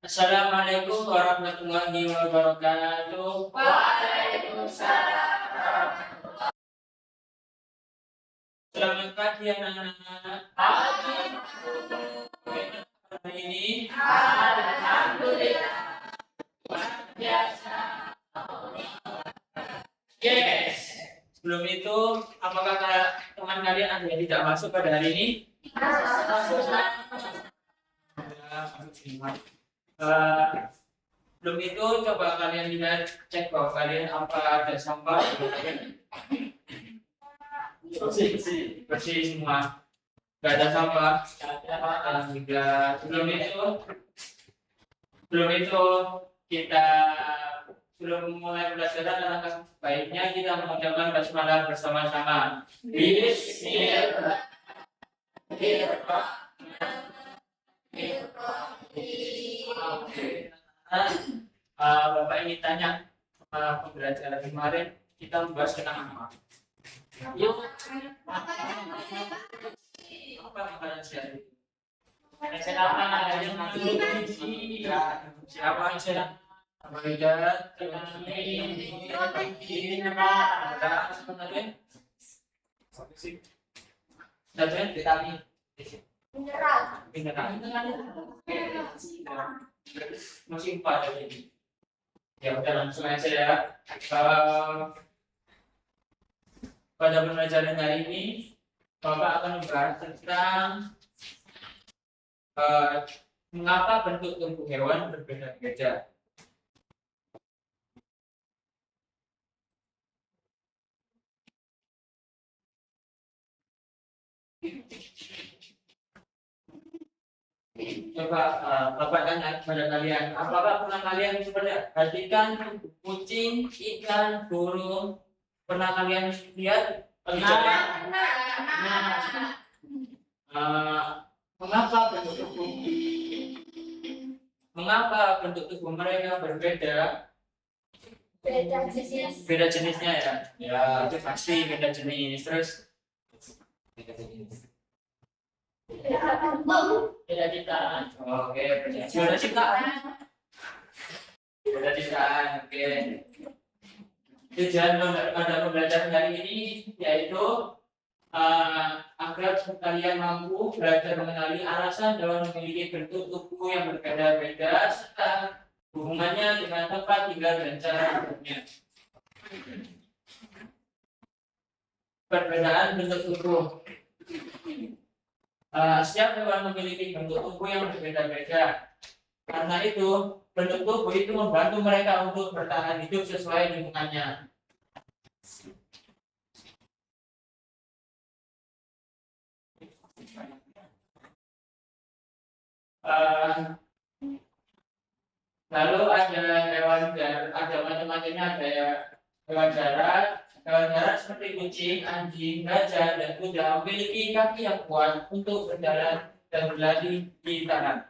Assalamualaikum warahmatullahi wabarakatuh. Waalaikumsalam. Selamat pagi anak-anak. Pagi. Hari ini Alhamdulillah. Luar biasa. yes. Sebelum itu, apakah teman kalian ada yang tidak masuk pada hari ini? Belum itu, coba kalian lihat, cek bahwa kalian apa ada sampah. Bersih semua. Gak ada sampah. Alhamdulillah. Sebelum itu kita sebelum mulai pelajaran, alangkah baiknya kita mengucapkan basmalah bersama-sama. Bapak ingin tanya pembelajaran kemarin kita membahas tentang apa? Yuk. Apa makanan siang itu? Siapa yang sedang bekerja? Vitamin mineral masih 4 ini. Ya udah langsung aja ya. Pada pembelajaran hari ini Bapak akan membahas tentang mengapa bentuk tubuh hewan berbeda-beda. Coba Bapak tanya kepada kalian, apakah pernah kalian perhatikan kucing, ikan, burung? Pernah kalian lihat? Mengapa bentuk tubuh mereka berbeda? Beda jenisnya ya? Ya, itu pasti beda jenis. Terus beda ciptaan. Oke, beda ciptaan. Beda ciptaan. Oke. Tujuan pada pembelajaran hari ini yaitu agar kalian mampu belajar mengenali alasan hewan memiliki bentuk tubuh yang berbeda-beda serta hubungannya dengan tempat tinggal dan cara hidupnya. Perbedaan bentuk tubuh. Setiap hewan memiliki bentuk tubuh yang berbeda-beda. Karena itu, bentuk tubuh itu membantu mereka untuk bertahan hidup sesuai lingkungannya. Lalu ada hewan darat, ada macam-macamnya, ada hewan darat seperti kucing, anjing, gajah, dan kuda memiliki kaki yang kuat untuk berjalan dan berlari di tanah.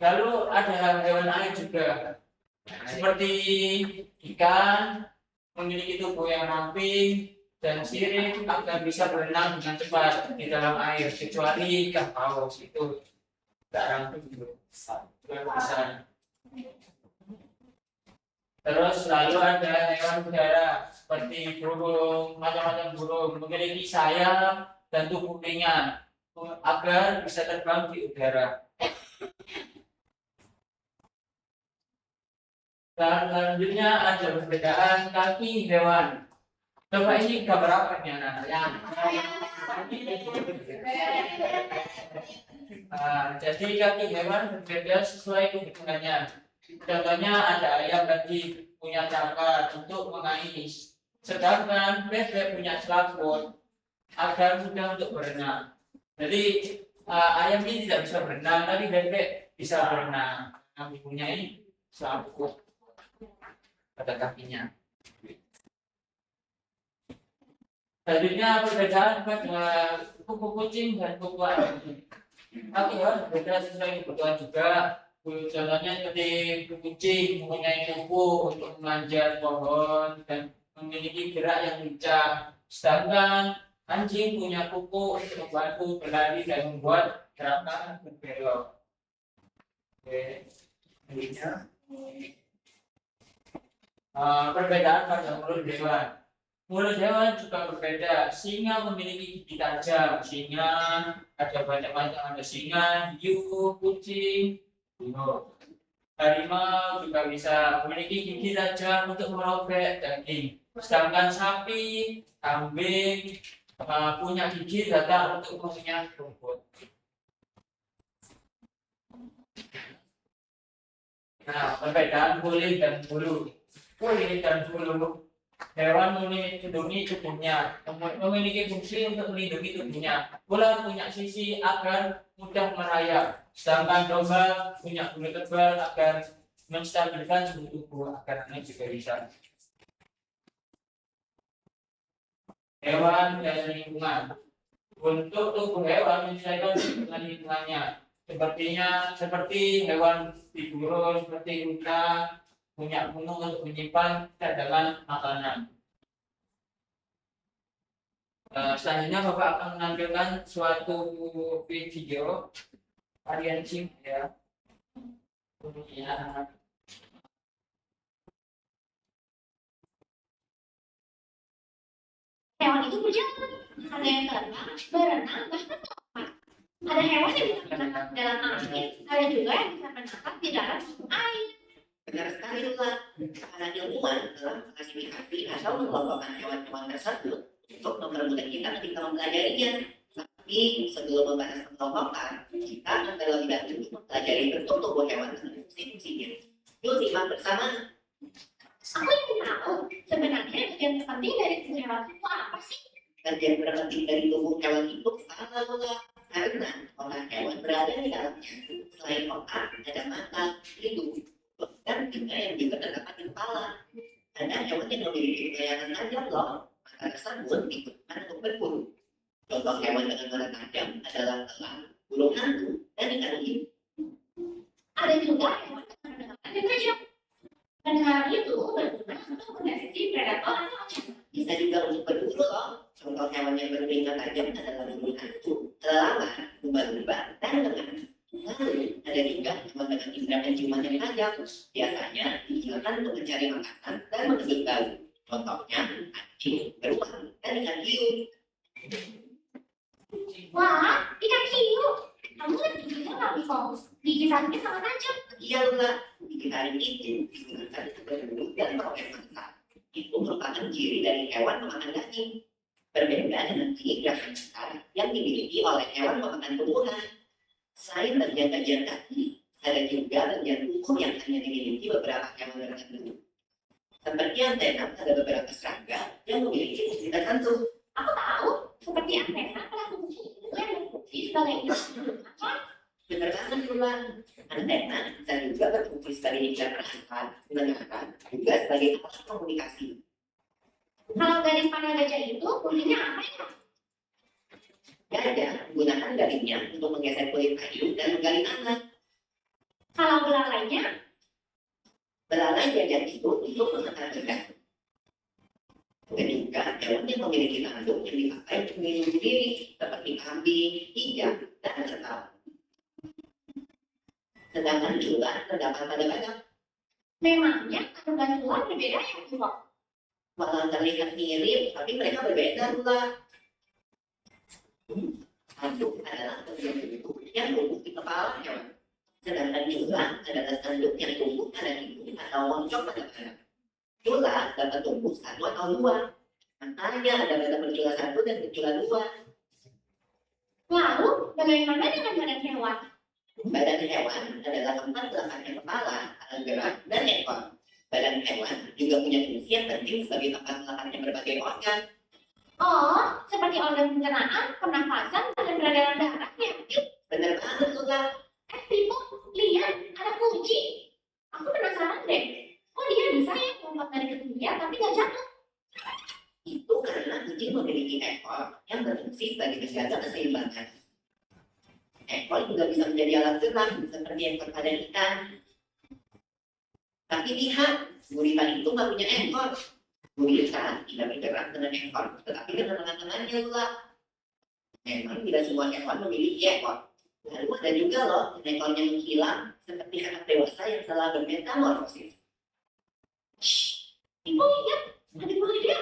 Lalu ada hewan air juga, seperti ikan, memiliki tubuh yang ramping dan sirip agar bisa berenang dengan cepat di dalam air, kecuali ikan paus itu tidak ramping besar. Terus lalu ada hewan udara seperti burung, macam-macam burung memiliki sayap dan tubuh ringan agar bisa terbang di udara. Dan selanjutnya ada perbedaan kaki hewan. Coba ini gambar apa nih anak-anak? Jadi kaki hewan berbeda sesuai kebutuhannya. Contohnya ada ayam tadi punya cakar untuk mengais, sedangkan bebek punya selaput agar mudah untuk berenang. Jadi ayam ini tidak bisa berenang, tapi bebek bisa berenang. Mempunyai selaput pada kakinya. Selanjutnya perbedaan pada kuku kucing dan kuku anjing. Tapi ya berbeda sesuai kebutuhan juga. Contohnya seperti kucing mempunyai kuku untuk memanjat pohon dan memiliki gerak yang lincah. Sedangkan anjing punya kuku untuk membantu berlari dan membuat gerakan berbelok. Oke, selanjutnya perbedaan pada mulut hewan. Mulut hewan juga berbeda. Singa memiliki gigi tajam. Singa ada banyak-banyak, ada singa, hiu, kucing, bungo. Harimau juga bisa memiliki gigi tajam untuk merobek daging. Sedangkan sapi, kambing punya gigi datar untuk mengunyah rumput. Nah, perbedaan kulit dan bulu. Kulit dan bulu. Hewan melindungi tubuhnya, memiliki fungsi untuk melindungi tubuhnya. Ular punya sisi agar mudah merayap, sedangkan domba punya bulu tebal agar menstabilkan suhu tubuh agar anak juga bisa. Hewan dan lingkungan. Untuk tubuh hewan menyesuaikan dengan lingkungannya. Seperti hewan di gurun, seperti unta, punya gunung untuk menyimpan cadangan makanan. Selanjutnya Bapak akan menampilkan suatu video varian sim ya. Kemudian Hewan itu berjalan, ada yang terbang, berenang, bahkan melompat. Ada hewan yang bisa menangkap di dalam air, ada juga yang bisa menangkap di dalam air. Benar sekali Tuhan, karena ilmuwan telah mengklasifikasi atau mengelompokkan hewan-hewan tersebut untuk mempermudah kita ketika mempelajarinya. Tapi sebelum membahas pengelompokan, kita akan terlebih dahulu mempelajari bentuk tubuh hewan dan fungsi-fungsinya. Yuk simak bersama. Aku ingin tahu, sebenarnya bagian terpenting dari tubuh hewan itu apa sih? Bagian terpenting dari tubuh hewan itu sangat mudah, karena otak hewan berada di dalamnya. Selain otak, ada mata, hidung, dan juga yang juga terdapat di kepala. Ada hewan yang memiliki bayangan tajam loh, maka tersebut digunakan untuk berburu. Contoh hewan dengan mata tajam adalah elang, burung hantu, dan ikan hiu. Ada juga hewan dengan pendengaran yang tajam. Pendengaran itu berguna untuk mendeteksi predator atau ancaman. Bisa juga untuk berburu loh. Contoh hewan yang bertelinga tajam adalah burung hantu, kelelawar, lumba-lumba, dan lengan. Lalu ada juga hewan dengan indera penciuman yang tajam. Biasanya digunakan untuk mencari makanan dan mengenal bau. Contohnya anjing, beruang, dan ikan hiu. Wah, ikan hiu. Kamu lihat giginya rapi kok. Gigi taringnya sangat tajam. Iya Luna, gigi taring itu digunakan untuk berburu dan merobek mangsa. Itu merupakan ciri dari hewan pemakan daging. Berbeda dengan gigi besar yang dimiliki oleh hewan pemakan tumbuhan. Selain bagian-bagian kaki, ada juga bagian tubuh yang hanya dimiliki beberapa hewan tertentu. Seperti antena, ada beberapa serangga yang memiliki fungsi tertentu. Aku tahu, seperti antena pada tubuhnya itu yang berfungsi sebagai indera. Benar banget Luna. Antena bisa juga berfungsi sebagai indera perasaan, mendengarkan, juga sebagai alat komunikasi. Kalau garis panah gajah itu fungsinya apa ya? Gajah menggunakan garingnya untuk menggeser kulit kayu dan menggali tanah. Kalau belalainya, Belalai gajah itu untuk menekan cegah. Dan juga hewan yang memiliki tanduk yang dipakai untuk melindungi diri, seperti kambing, iga, dan kerbau. Sedangkan juga terdapat pada badak. memangnya organ tulang berbeda ya Mbak? Malah terlihat mirip, tapi mereka berbeda pula. Tanduk adalah bagian tubuh yang tumbuh di kepala hewan. Sedangkan tulang adalah tanduk yang tumbuh pada hidung atau moncong pada badak. Tulang dapat tumbuh satu atau dua. Makanya ada badak bercula satu dan bercula dua. Lalu, bagaimana dengan badan hewan? Badan hewan adalah tempat letaknya kepala, alat gerak, dan ekor. Badan hewan juga punya fungsi yang penting sebagai tempat letaknya berbagai organ. Oh, seperti organ pencernaan, pernafasan, dan peredaran darah ya? Benar banget Luna. Pipo, lihat, ada kucing. Aku penasaran deh, kok dia bisa ya lompat dari ketinggian tapi nggak jatuh? Itu karena kucing memiliki ekor yang berfungsi sebagai penjaga keseimbangan. Ekor juga bisa menjadi alat gerak seperti ekor pada ikan. Tapi lihat, gurita itu nggak punya ekor. Gurita tidak bergerak dengan ekor, tetapi dengan lengan-lengannya pula. Memang tidak semua hewan memiliki ekor. Lalu ada juga loh ekornya menghilang seperti anak dewasa yang telah bermetamorfosis. Ibu lihat, ada bulu dia.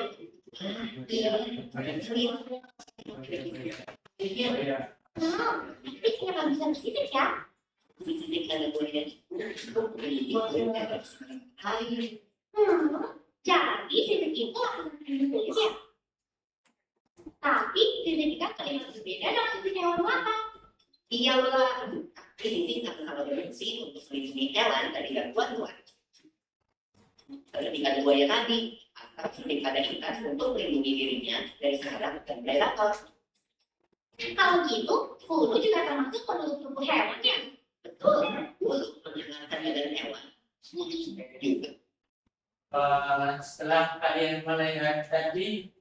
Tapi kenapa bisa bersisik ya? Sisik ada buahnya. Jadi sisik itu lapisan kulit ya. Tapi sisik ikan terlihat berbeda dengan sisik hewan melata. Iya lah, tapi sisik sama-sama berfungsi untuk melindungi hewan dari gangguan luar. Seperti pada buaya tadi, atau seperti pada ikan untuk melindungi dirinya dari serangga dan predator. Kalau gitu, bulu juga termasuk penutup tubuh hewan ya. Betul, bulu menghangatkan badan hewan. Juga. Setelah kalian melihat tadi,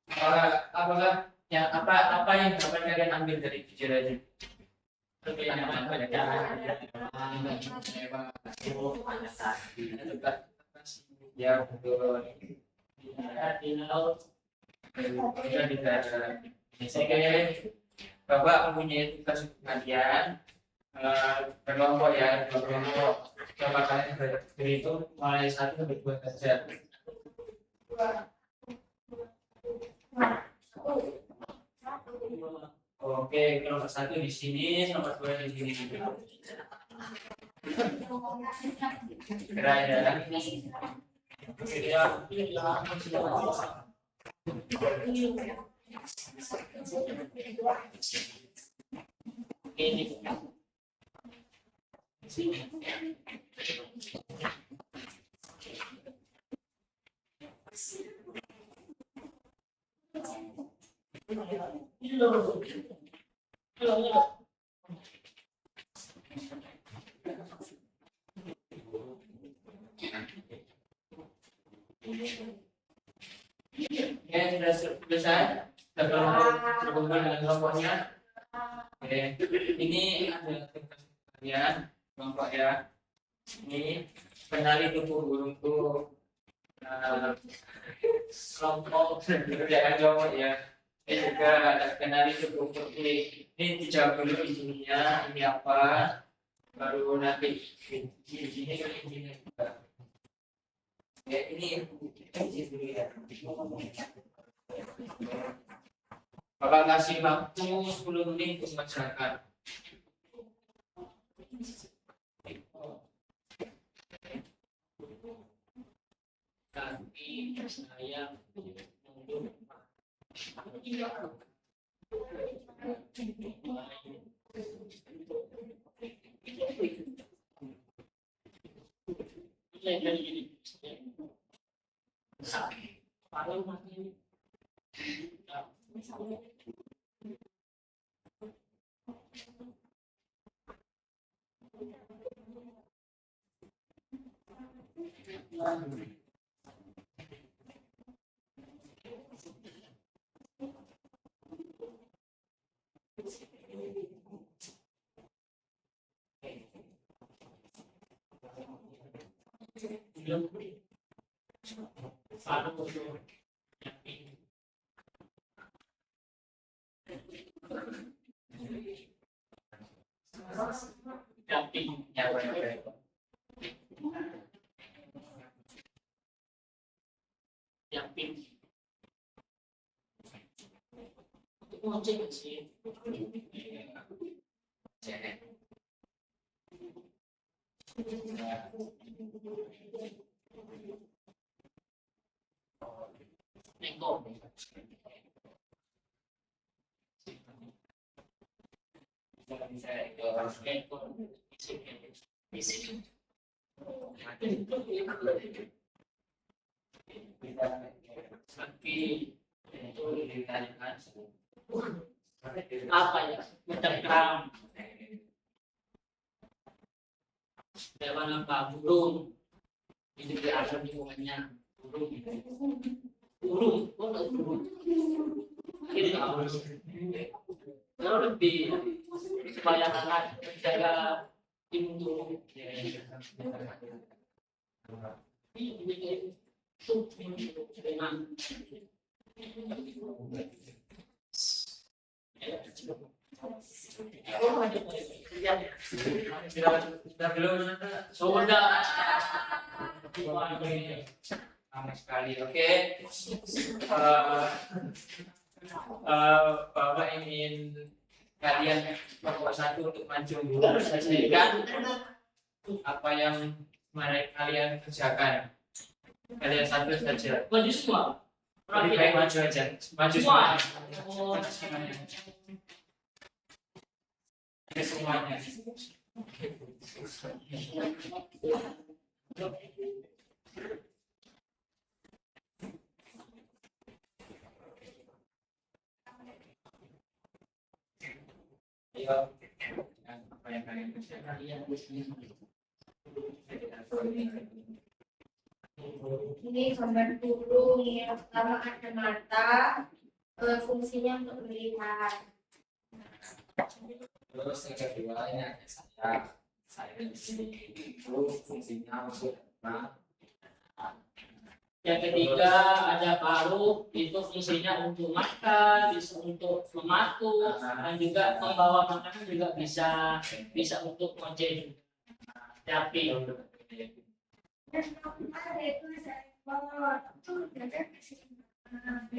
apakah apa yang dapat kalian ambil dari video ini? Ya betul. Saya Bapak mempunyai tugas kalian berkelompok ya, berkelompok. Coba kalian berhitung mulai 1 sampai 2 saja. Oke, nomor 1 di sini, nomor 2 di sini. Kira ya. Ini. Ya, sudah selesai. Berkumpul dengan kelompoknya. Oke, ini ada tugas kalian, kelompok ya. Ini kenali tubuh burungku. Kelompok kerjaan kelompok ya. Ini juga kenali tubuh putih. Ini dijawab dulu intinya ini apa, baru nanti ini. Ya, ini dulu ya. Bapak kasih waktu 10 menit untuk masyarakat. Tapi saya mundur. Apa ya? Mencengkram. Hewan apa? Burung. Ini di asal lingkungannya. Burung. Burung. Oh, burung. Ini kalau lebih supaya anak menjaga imun tubuh. Dengan Oh, lanjut. Ya. Sudah belum? Sudah. Lama sekali. Oke. Bapak ingin kalian kelompok satu untuk maju dulu selesaikan apa yang kalian kerjakan. Kalian satu saja. Maju semua. Lebih baik maju aja. Maju semua. Semuanya. Ayo. Apa yang kalian kerjakan? Ini gambar dulu nih. Yang pertama ada mata, fungsinya untuk melihat. Terus yang kedua ini ada saya di sini itu fungsinya untuk apa? Yang ketiga ada paru, itu fungsinya untuk makan, bisa untuk mematuk, dan juga membawa makanan juga bisa untuk ngoceh capi. Dan keempat itu saya tuh jaga kesimbangan.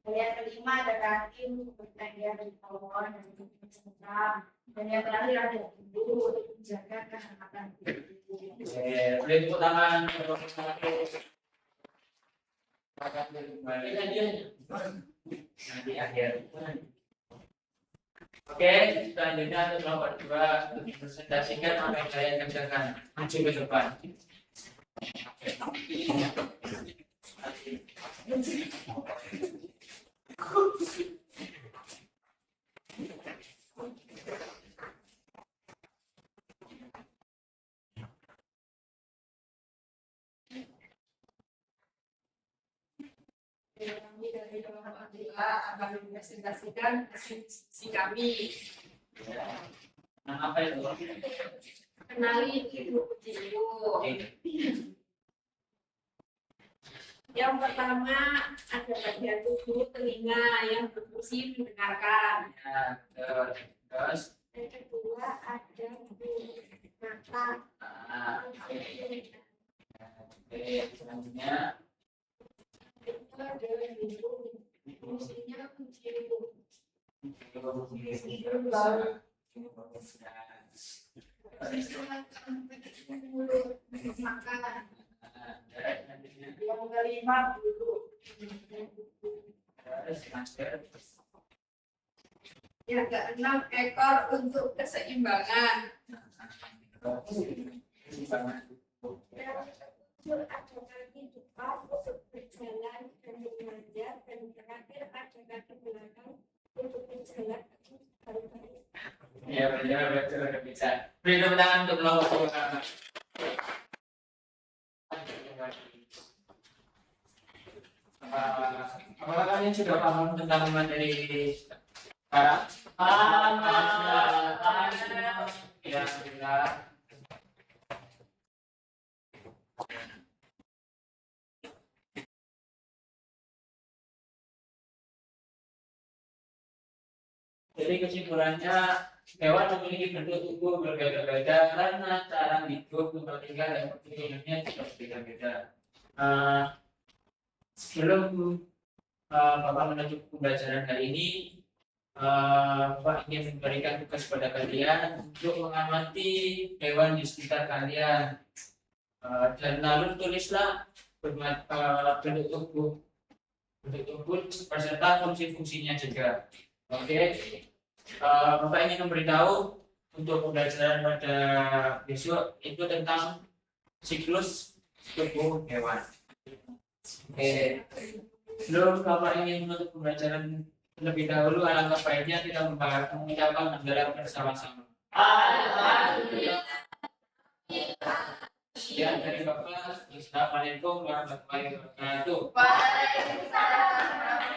Yang kelima ada kaki untuk bagian dari pohon dan sedang. Dan yang terakhir ada tubuh untuk menjaga kehangatan tubuh. Boleh tepuk tangan. Nanti akhir. Oke, selanjutnya untuk kelompok dua presentasikan apa yang kalian kerjakan. Maju ke depan. Kami dari kelompok dua akan mempresentasikan si kami. Nah, apa itu? Kenali ibu jiwa. Yang pertama ada bagian tubuh telinga yang berfungsi mendengarkan. Ya, terus. Yang kedua ada mata. Oke, selanjutnya. Itu adalah hidung. Fungsinya mencium. Mulut makan. Yang kelima duduk. Yang keenam ekor untuk keseimbangan. Yang ada kaki depan untuk berjalan dan mengajar, dan terakhir ada kaki belakang untuk berjalan dan berbalik. Ya, benar bisa. Beri tepuk tangan untuk kelompok dua. Apakah kalian sudah paham tentang materi sekarang? Ya, sudah. Jadi kesimpulannya, hewan memiliki bentuk tubuh berbeda-beda karena cara hidup, tempat tinggal, dan pertumbuhannya juga berbeda-beda. Sebelum Bapak menutup pembelajaran hari ini, Bapak ingin memberikan tugas kepada kalian untuk mengamati hewan di sekitar kalian, dan lalu tulislah bentuk tubuh beserta fungsi-fungsinya juga. Oke, Bapak ingin memberitahu untuk pembelajaran pada besok itu tentang siklus tubuh hewan. Oke, sebelum Bapak ingin menutup pembelajaran lebih dahulu, alangkah baiknya kita mengucapkan hamdalah bersama-sama. Alhamdulillah. Sekian dari Bapak. Assalamualaikum warahmatullahi wabarakatuh. Waalaikumsalam.